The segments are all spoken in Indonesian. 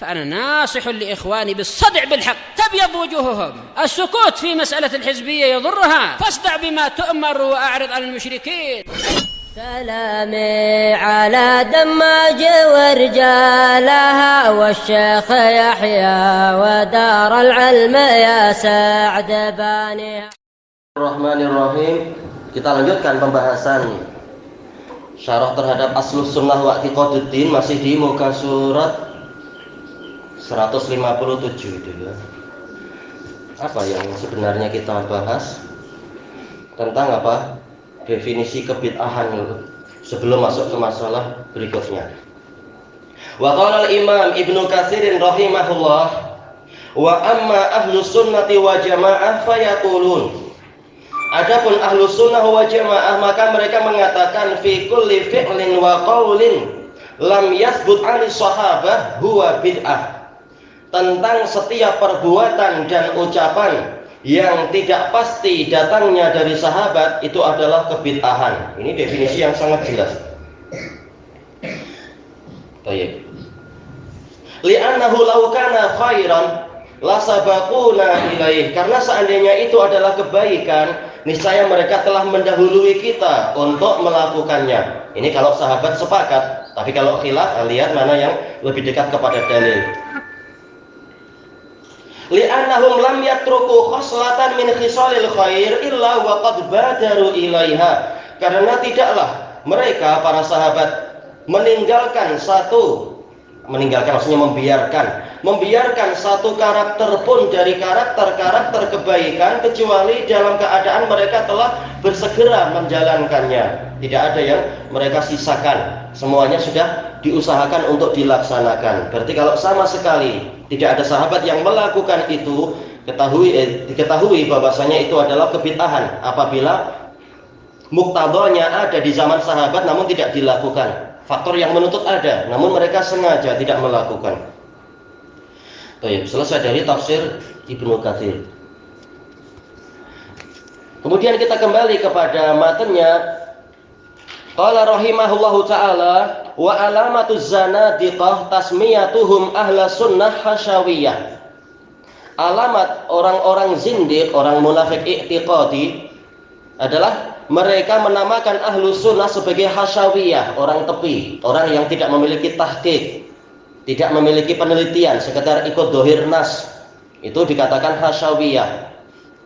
فأنا ناصح لإخواني بالصدع بالحق تبيض وجوههم. السكوت في مسألة الحزبية يضرها، فاصدع بما تؤمر وأعرض عن المشركين. سلامي على دماج ورجالها والشيخ يحيى ودار العلم يا سعد بانيها. Bismillahirrahmanirrahim. Kita lanjutkan pembahasan syarah terhadap Aslus Sunnah wa I'tiqaduddin, masih di muka surat 157 itu ya. Apa yang sebenarnya kita bahas tentang apa? Definisi kebid'ahan sebelum masuk ke masalah berikutnya. Wa qala al-Imam Ibnu Katsir rahimahullah, wa amma ahlus sunnati wa jamaah fayaqulun. Adapun ahlus sunnah wa jamaah maka mereka mengatakan fi kulli fi'lin wa qaulin lam yasbut 'ani sahabah huwa bid'ah. Tentang setiap perbuatan dan ucapan yang tidak pasti datangnya dari sahabat itu adalah kebid'ahan. Ini definisi yang sangat jelas. Baik. Li'annahu law kana khairan la sabaquna ilaih. Karena seandainya itu adalah kebaikan, niscaya mereka telah mendahului kita untuk melakukannya. Ini kalau sahabat sepakat, tapi kalau khilaf, lihat mana yang lebih dekat kepada dalil. Li'annahum lam yatruku khoslatan min khisalil khair illa wa qad badaru ilaiha. Karena tidaklah mereka para sahabat meninggalkan membiarkan satu karakter pun dari karakter-karakter kebaikan kecuali dalam keadaan mereka telah bersegera menjalankannya. Tidak ada yang mereka sisakan, semuanya sudah diusahakan untuk dilaksanakan. Berarti kalau sama sekali tidak ada sahabat yang melakukan itu, diketahui bahwasanya itu adalah kebid'ahan apabila muktadanya ada di zaman sahabat namun tidak dilakukan. Faktor yang menuntut ada, namun mereka sengaja tidak melakukan. Baik, selesai dari tafsir Ibnu Katsir. Kemudian kita kembali kepada matanya. Qala rahimahullahu ta'ala, wa alamatuz zanadiqah tasmiyatuhum ahla sunnah hasyawiyah. Alamat orang-orang zindiq, orang munafik i'tiqadi adalah mereka menamakan ahlu sunnah sebagai hasyawiyah, orang tepi, orang yang tidak memiliki tahqiq, tidak memiliki penelitian, sekedar ikut dohir nas. Itu dikatakan hasyawiyah.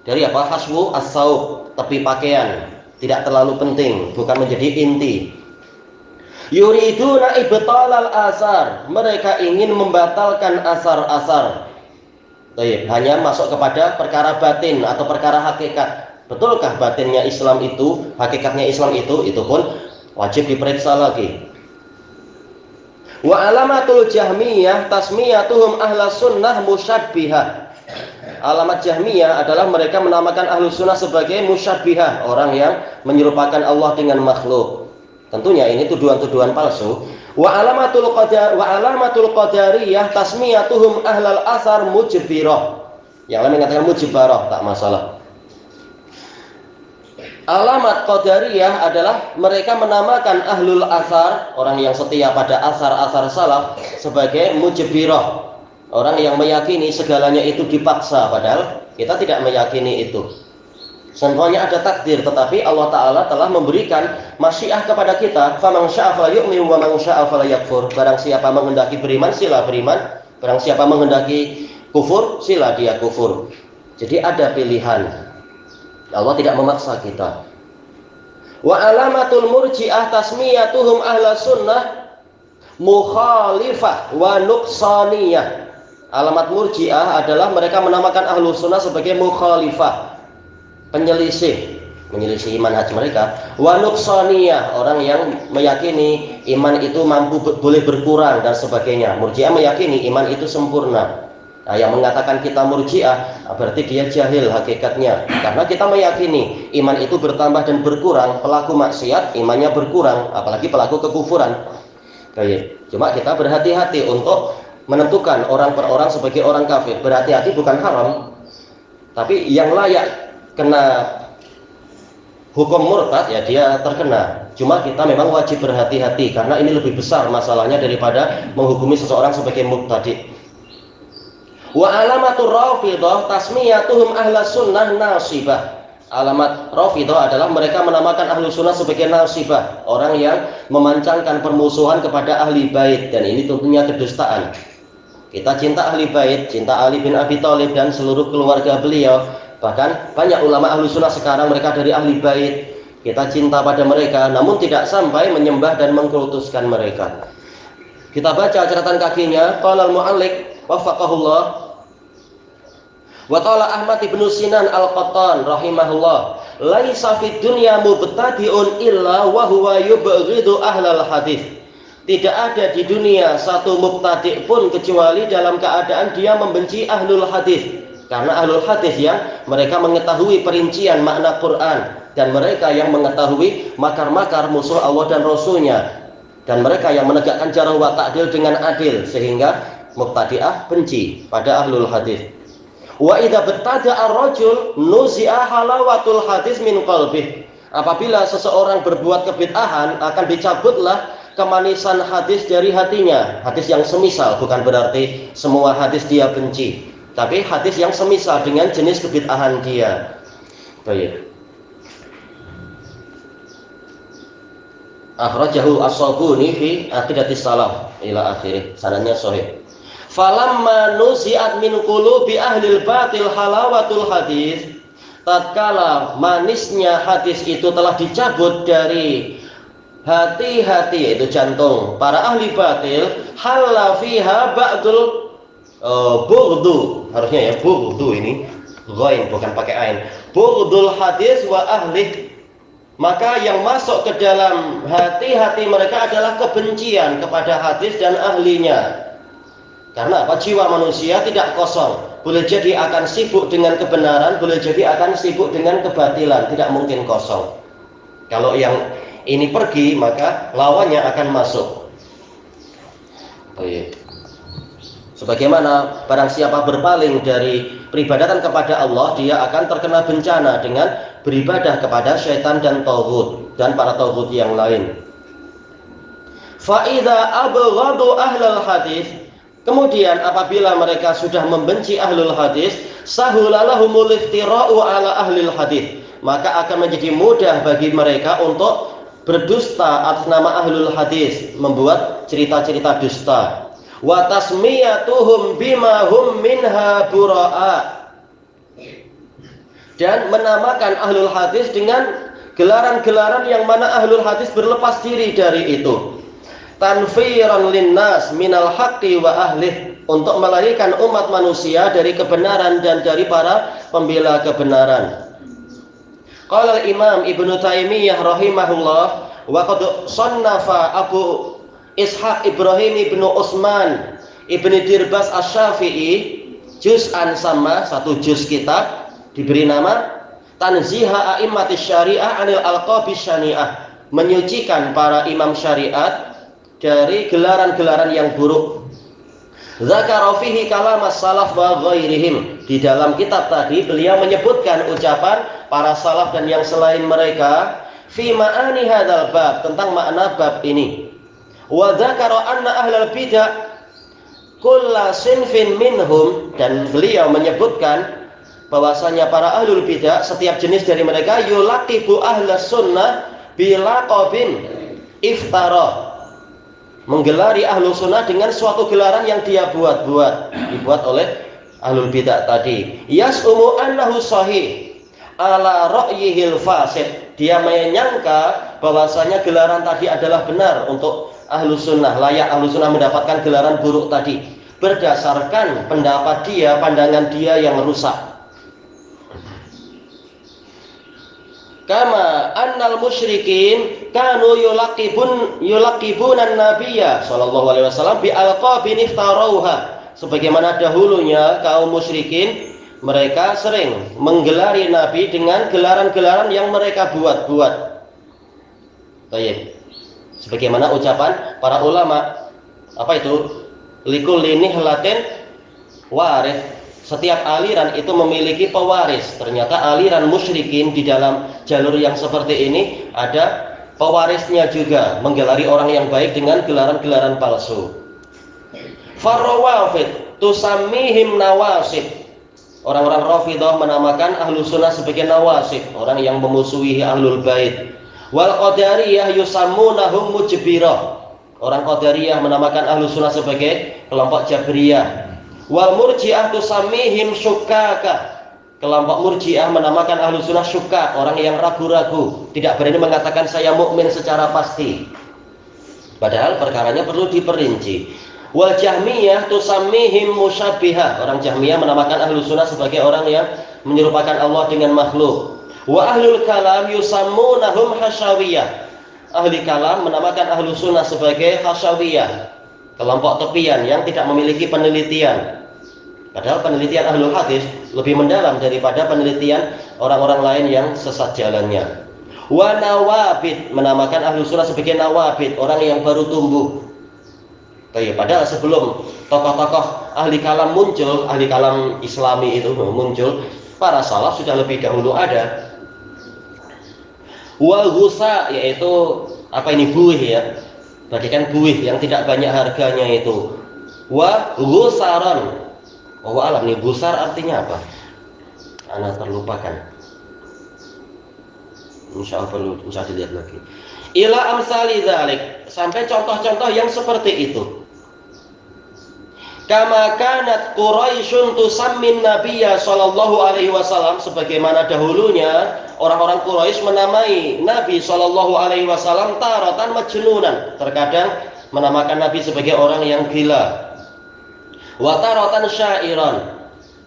Dari apa? Haswu as-saub, tepi pakaian, tidak terlalu penting, bukan menjadi inti. Yuriduna ibtalal asar, mereka ingin membatalkan asar-asar. Hanya masuk kepada perkara batin atau perkara hakikat. Betulkah batinnya Islam itu, hakikatnya Islam itu pun wajib diperiksa lagi. Wa alamatul jahmiyah tasmiyatuhum ahla sunnah musyabbihah. Alamat jahmiyah adalah mereka menamakan ahlu sunnah sebagai musyabbihah, orang yang menyerupakan Allah dengan makhluk. Tentunya ini tuduhan-tuduhan palsu. Wa alamatul qadariyah tasmiyatuhum ahlal asar mujbirah. Yang lain mengatakan mujbarah, tak masalah. Alamat qadariyah adalah mereka menamakan ahlul asar, orang yang setia pada asar-asar salaf, sebagai mujbirah, orang yang meyakini segalanya itu dipaksa, padahal kita tidak meyakini itu. Semuanya ada takdir, tetapi Allah Ta'ala telah memberikan masyiah kepada kita. Faman syaa falyu'min wa man syaa falyakfur. Barang siapa menghendaki beriman, sila beriman. Barang siapa menghendaki kufur, sila dia kufur. Jadi ada pilihan. Allah tidak memaksa kita. Wa alamatul murji'ah tasmiyatuhum ahla sunnah mukhalifah wa nuqsaniyah. Alamat murji'ah adalah mereka menamakan ahlu sunnah sebagai mukhalifah, penyelisih manhaj mereka. Wa nuqsaniyah, orang yang meyakini iman itu boleh berkurang dan sebagainya. Murji'ah meyakini iman itu sempurna. Nah, yang mengatakan kita murji'ah berarti dia jahil hakikatnya. Karena kita meyakini iman itu bertambah dan berkurang. Pelaku maksiat imannya berkurang, apalagi pelaku kekufuran. Baik. Cuma kita berhati-hati untuk menentukan orang per orang sebagai orang kafir. Berhati-hati bukan haram, tapi yang layak kena hukum murtad ya dia terkena. Cuma kita memang wajib berhati-hati karena ini lebih besar masalahnya daripada menghukumi seseorang sebagai mubtadi. Wa alamatur Rafidhah tasmiyatuhum ahlas sunnah nasibah. Alamat Rafidhah adalah mereka menamakan ahlu sunnah sebagai nasibah, orang yang memancangkan permusuhan kepada ahli bait, dan ini tentunya kedustaan. Kita cinta ahli bait, cinta Ali bin Abi Thalib dan seluruh keluarga beliau. Bahkan banyak ulama ahlu sunnah sekarang mereka dari ahli bait. Kita cinta pada mereka, namun tidak sampai menyembah dan mengkultuskan mereka. Kita baca catatan kakinya. Qala al-mu'alliq wafaqahullah. Wa qala Ahmad ibn Sinan al-Qattan rahimahullah, laisa fid dunya mubtadi'un illa wa huwa yubghidu ahlal hadis. Tidak ada di dunia satu mubtadi' pun kecuali dalam keadaan dia membenci ahlul hadis. Karena ahlul hadis yang mereka mengetahui perincian makna Quran, dan mereka yang mengetahui makar-makar musuh Allah dan Rasulnya, dan mereka yang menegakkan jarh wa ta'dil dengan adil, sehingga mubtadi'ah benci pada ahlul hadis. Wa idza battada'a ar-rajul nuzi'a halawatul hadis min qalbih. Apabila seseorang berbuat kebid'ahan, akan dicabutlah kemanisan hadis dari hatinya. Hadis yang semisal, bukan berarti semua hadis dia benci, tapi hadis yang semisal dengan jenis kebid'ahan dia. Baik. Akhrajahu as-Sabuni fi Aqidatis Salaf ila akhirih. Sanadnya sahih. Falamma nuzi'at min qulubi ahlil batil halawatul hadis, tatkala manisnya hadis itu telah dicabut dari hati-hati, yaitu jantung para ahli batil, halla fiha ba'dul bughdu, harusnya ya bughdu, ini ghain bukan pakai ain, bughdul hadis wa ahli, maka yang masuk ke dalam hati-hati mereka adalah kebencian kepada hadis dan ahlinya. Karena apa? Jiwa manusia tidak kosong. Boleh jadi akan sibuk dengan kebenaran, boleh jadi akan sibuk dengan kebatilan. Tidak mungkin kosong. Kalau yang ini pergi, maka lawannya akan masuk. Baik. Sebagaimana barang siapa berpaling dari peribadatan kepada Allah, dia akan terkena bencana dengan beribadah kepada syaitan dan tauhid dan para tauhid yang lain. Fa idza abghadu ahlal hadis, kemudian apabila mereka sudah membenci ahlul hadis, sahulalahumul iftira'u ala ahlil hadis, maka akan menjadi mudah bagi mereka untuk berdusta atas nama ahlul hadis, membuat cerita-cerita dusta. Wa tasmiyatuhum bima hum minha bura'a, dan menamakan ahlul hadis dengan gelaran-gelaran yang mana ahlul hadis berlepas diri dari itu. Tanfiran linnas minal haqqi wa ahlih, untuk melarikan umat manusia dari kebenaran dan dari para pembela kebenaran. Qala al-Imam Ibnu Taimiyah rahimahullah, wa qad sannafa Abu Ishaq Ibrahim Ibnu Utsman Ibnu Dirbas Asy-Syafi'i juz'an sama, satu juz kitab diberi nama Tanziha A'immatis Syari'ah 'anil alqabis syani'ah, menyucikan para imam syariat dari gelaran-gelaran yang buruk. Zakara fihi kalamas salaf wa ghairihim, di dalam kitab tadi beliau menyebutkan ucapan para salaf dan yang selain mereka fi ma'ani hadzal bab, tentang makna bab ini. Wa dzakara anna ahlal bid'ah kulla sinfin minhum, dan beliau menyebutkan bahwasanya para ahlul bid'ah setiap jenis dari mereka yulaqibu ahlas sunnah bilaqabin iftara, menggelari ahlu sunnah dengan suatu gelaran yang dia dibuat oleh ahlul bid'ah tadi. Yas'umu annahu sahih ala ra'yihil fasid, dia menyangka bahwasanya gelaran tadi adalah benar untuk ahlu sunnah, layak ahlu sunnah mendapatkan gelaran buruk tadi berdasarkan pendapat dia, pandangan dia yang rusak. Kama annal musyrikin kanu yulaqibunan nabiyya sallallahu alaihi wasallam bi alqabin iftarauha, sebagaimana dahulunya kaum musyrikin mereka sering menggelari nabi dengan gelaran-gelaran yang mereka buat-buat. Baik. Sebagaimana ucapan para ulama, apa itu? Likulli nihlatin waris, setiap aliran itu memiliki pewaris. Ternyata aliran musyrikin di dalam jalur yang seperti ini ada pewarisnya juga, menggelari orang yang baik dengan gelaran-gelaran palsu. Farrawafid tusammihim nawasib. Orang-orang Rafidhah menamakan ahlu sunnah sebagai nawasib, orang yang memusuhi ahlul bait. Wal qadariyah yusammunahum mujbirah. Orang Qadariyah menamakan ahlu sunnah sebagai kelompok Jabriyah. Wal murji'ah tusammihim syukaka. Kelompok Murji'ah menamakan ahlu sunnah syukak, orang yang ragu-ragu, tidak berani mengatakan saya mukmin secara pasti. Padahal perkaranya perlu diperinci. Wal Jahmiyah tusammihim musyabbihah. Orang Jahmiyah menamakan ahlu sunnah sebagai orang yang menyerupakan Allah dengan makhluk. Wa ahlul kalam yusammunahum hasyawiyah. Ahli kalam menamakan ahlu sunnah sebagai hasyawiyah, kelompok tepian yang tidak memiliki penelitian. Padahal penelitian ahlul hadis lebih mendalam daripada penelitian orang-orang lain yang sesat jalannya. Wa nawabid menamakan ahlu sunnah sebagai nawabid, orang yang baru tumbuh. Padahal sebelum tokoh-tokoh ahli kalam muncul, ahli kalam Islami itu muncul, para salaf sudah lebih dahulu ada. Wal ghusa, yaitu buih ya, bagikan buih yang tidak banyak harganya itu. Wa ghusaron. Oh alam nih, gusar artinya apa? Ana terlupakan. Insyaallah perlu dilihat lagi. Ila amsali dzalik, sampai contoh-contoh yang seperti itu. Kama kanat Quraisyun tusammin Nabiyya sallallahu alaihi wasallam, sebagaimana dahulunya orang-orang Quraisy menamai Nabi sallallahu alaihi wasallam taratan majnunan, terkadang menamakan Nabi sebagai orang yang gila. Wa taratan syairan,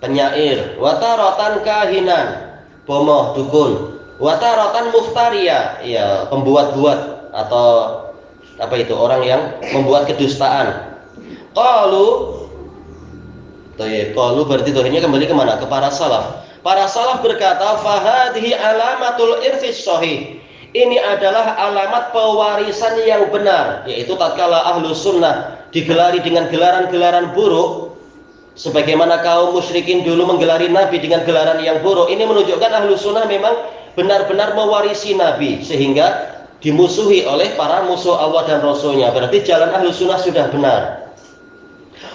penyair. Wa taratan kahinan, bomoh, dukun. Wa taratan muftariya, ya pembuat-buat atau orang yang membuat kedustaan. Qalu berarti dohirnya kembali kemana? Ke para salaf. Para salaf berkata, fahadhi alamatul irfis sahih. Ini adalah alamat pewarisan yang benar, yaitu tatkala ahlu sunnah digelari dengan gelaran-gelaran buruk, sebagaimana kaum musyrikin dulu menggelari Nabi dengan gelaran yang buruk. Ini menunjukkan ahlu sunnah memang benar-benar mewarisi Nabi, sehingga dimusuhi oleh para musuh Allah dan Rasulnya. Berarti jalan ahlu sunnah sudah benar.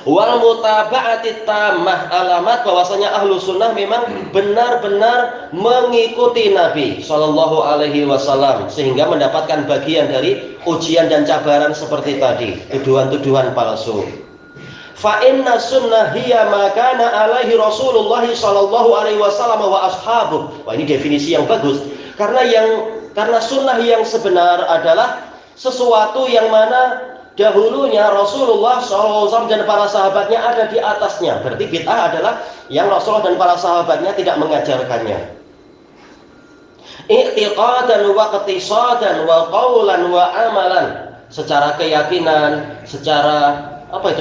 Wal mutaba'ati tammah, alamat bahwasanya ahlu sunnah memang benar-benar mengikuti Nabi sallallahu alaihi wasallam, sehingga mendapatkan bagian dari ujian dan cabaran seperti tadi, tuduhan-tuduhan palsu. Fa inna sunnah hiya ma kana alaihi Rasulullah sallallahu alaihi wasallam wa ashabuh. Wah, ini definisi yang bagus, karena sunnah yang sebenar adalah sesuatu yang mana dahulunya Rasulullah SAW dan para sahabatnya ada di atasnya. Berarti bid'ah adalah yang Rasulullah dan para sahabatnya tidak mengajarkannya. I'tiqadan wa iqtisadan wa qawlan wa amalan, secara keyakinan, secara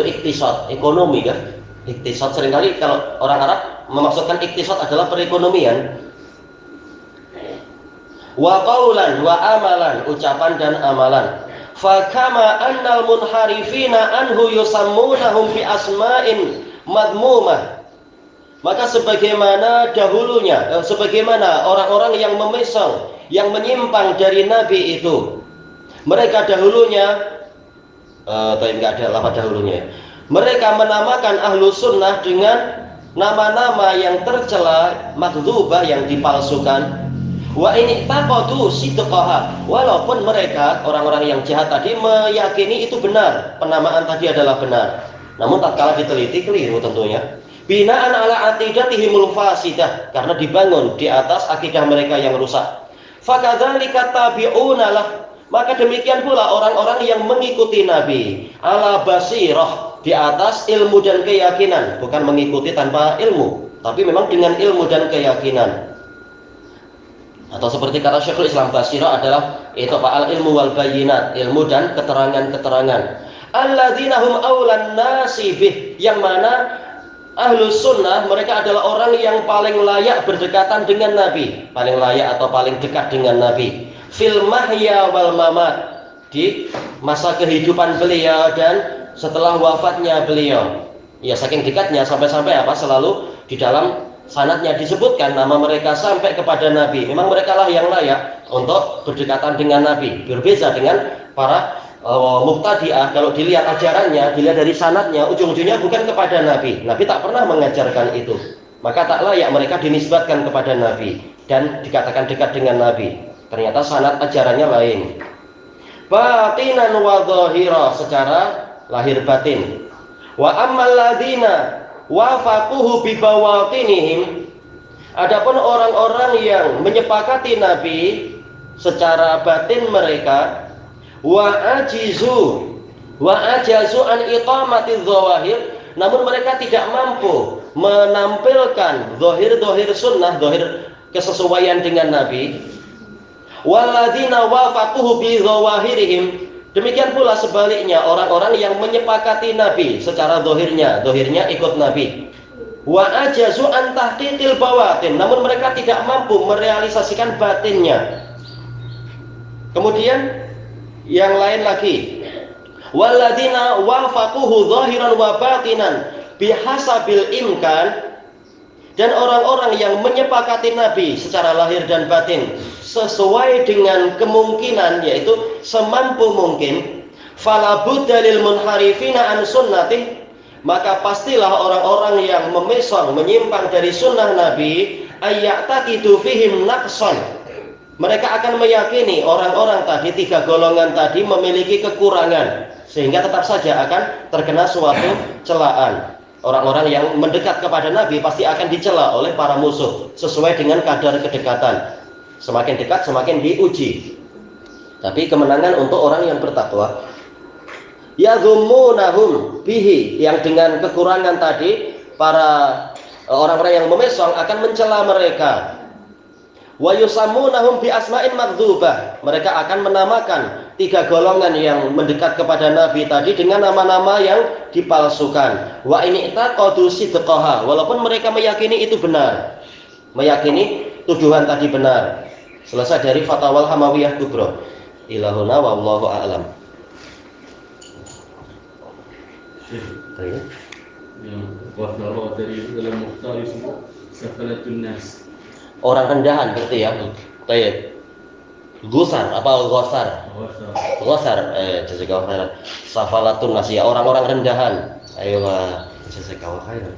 iktisad, ekonomi kan? Iktisad seringkali kalau orang Arab memaksudkan iktisad adalah perekonomian. Wa qawlan wa amalan, ucapan dan amalan. Fakama annal munharifina anhu yusammunahum bi asma'in madmumah. Maka sebagaimana orang-orang yang memisang, yang menyimpang dari Nabi itu, mereka dahulunya enggak ada lafaz dahulunya. Mereka menamakan ahlu sunnah dengan nama-nama yang tercela, makdzubah, yang dipalsukan. Wa ini taqadu sidqaha, walaupun mereka orang-orang yang jahat tadi meyakini itu benar, penamaan tadi adalah benar, namun tatkala diteliti keliru tentunya. Binaan ala aqidatihimul fasidah, karena dibangun di atas akidah mereka yang rusak. Fakadzalika tabi'una lah, maka demikian pula orang-orang yang mengikuti Nabi ala basirah, di atas ilmu dan keyakinan, bukan mengikuti tanpa ilmu, tapi memang dengan ilmu dan keyakinan. Atau seperti kata Syekhul Islam, basirah adalah itu al ilmu wal bayinat, ilmu dan keterangan-keterangan. Alladzina hum aulan nasi bih, yang mana ahlu sunnah mereka adalah orang yang paling layak berdekatan dengan Nabi, paling layak atau paling dekat dengan Nabi. Fil mahya wal mamat, di masa kehidupan beliau dan setelah wafatnya beliau. Ya, saking dekatnya sampai-sampai selalu di dalam sanadnya disebutkan nama mereka sampai kepada Nabi. Memang mereka lah yang layak untuk berdekatan dengan Nabi, berbeza dengan para Muqtadi'ah, kalau dilihat ajarannya, dilihat dari sanadnya, ujung-ujungnya bukan kepada Nabi. Nabi tak pernah mengajarkan itu. Maka tak layak mereka dinisbatkan kepada Nabi dan dikatakan dekat dengan Nabi. Ternyata sanad ajarannya lain. Batinan wa dhahira, secara lahir batin. Wa ammal ladina wafaquhu bi bawatinihim, adapun orang-orang yang menyepakati Nabi secara batin mereka, wa ajazu an iqamati dzawahir, namun mereka tidak mampu menampilkan zahir-zahir sunnah, zahir kesesuaian dengan Nabi. Walladzina wafaquhu bi dzawahirihim, demikian pula sebaliknya orang-orang yang menyepakati Nabi secara zahirnya ikut Nabi. Wa ajazu an tahqiqil bawatin, namun mereka tidak mampu merealisasikan batinnya. Kemudian yang lain lagi, walladzina wafaquhu zahiran wa batinan bihasabil imkan, dan orang-orang yang menyepakati Nabi secara lahir dan batin sesuai dengan kemungkinan, yaitu semampu mungkin, fala budda lil munharifina an sunnati, maka pastilah orang-orang yang memesong menyimpang dari sunnah Nabi ayyataqidu fihim naqsan, mereka akan meyakini orang-orang tadi, tiga golongan tadi memiliki kekurangan, sehingga tetap saja akan terkena suatu celaan. Orang-orang yang mendekat kepada Nabi pasti akan dicela oleh para musuh sesuai dengan kadar kedekatan. Semakin dekat semakin diuji. Tapi kemenangan untuk orang yang bertakwa. Yadhummunahum bihi, yang dengan kekurangan tadi para orang-orang yang memesong akan mencela mereka. Wa yusammunahum bi asma'in makdzubah, mereka akan menamakan tiga golongan yang mendekat kepada Nabi tadi dengan nama-nama yang dipalsukan. Wa in i'taqadu sidqaha, walaupun mereka meyakini itu benar, meyakini tuduhan tadi benar. Selesai dari Fatawal Hamawiyah Kubra. Ilahuna wallahu a'lam. Orang rendahan berarti ya. Baik. Gusar apa gosar? Gosar. Jazakallahu khairan. Safalatun nas, ya, orang-orang rendahan. Ayo jazakallahu khairan.